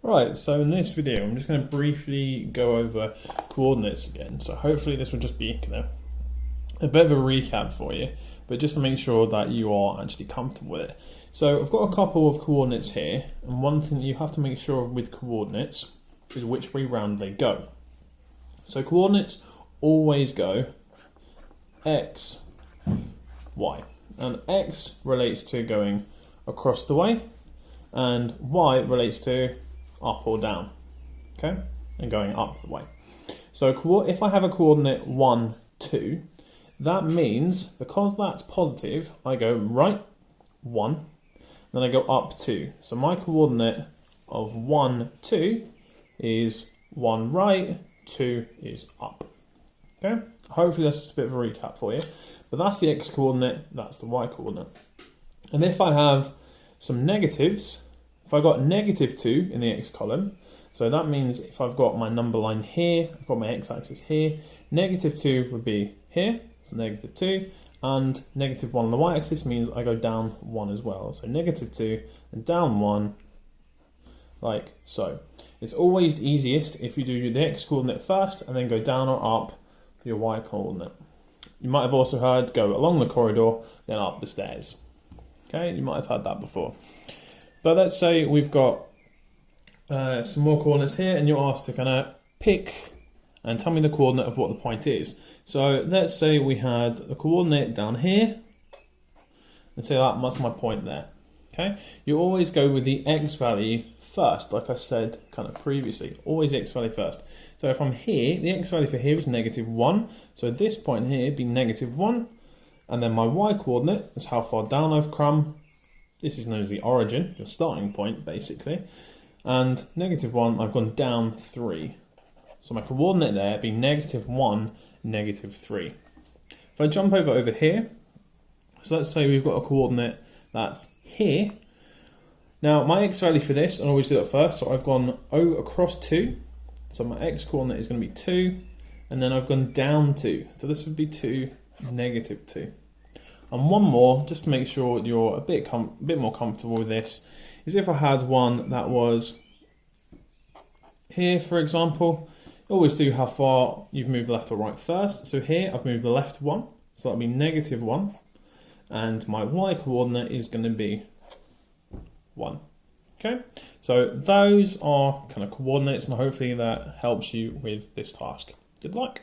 Right, so in this video I'm just going to briefly go over coordinates again. So hopefully this will just be a bit of a recap for you, but just to make sure that you are actually comfortable with it. So I've got a couple of coordinates here, and one thing you have to make sure of with coordinates is which way round they go. So coordinates always go x, y, and x relates to going across the way, and y relates to up or down, okay, and going up the way. So if I have a coordinate 1, 2, that means because that's positive, I go right 1, then I go up 2. So my coordinate of 1, 2 is 1 right, 2 is up. Okay, hopefully that's just a bit of a recap for you. But that's the x coordinate, that's the y coordinate. And if I have some negatives, if I got -2 in the x column, so that means if I've got my number line here, I've got my x-axis here, -2 would be here, so -2, and -1 on the y-axis means I go down 1 as well. So -2 and down 1, like so. It's always easiest if you do the x coordinate first and then go down or up for your y coordinate. You might have also heard go along the corridor, then up the stairs. Okay, you might have heard that before. But let's say we've got some more coordinates here, and you're asked to kind of pick and tell me the coordinate of what the point is. So let's say we had a coordinate down here, and say that's my point there. Okay, you always go with the x value first, like I said kind of previously, always x value first. So from here, the x value for here is -1, so at this point here it'd be -1, and then my y coordinate is how far down I've come. This is known as the origin, your starting point basically, and -1 I've gone down 3. So my coordinate there would be -1, -3. If I jump over here, so let's say we've got a coordinate that's here. Now my x value for this, I always do it first, so I've gone across 2, so my x coordinate is going to be 2, and then I've gone down 2, so this would be 2, -2. And one more, just to make sure you're a bit more comfortable with this, is if I had one that was here, for example, always do how far you've moved left or right first. So here I've moved the left 1, so that'll be -1, and my y coordinate is going to be 1. Okay, so those are kind of coordinates, and hopefully that helps you with this task. Good luck.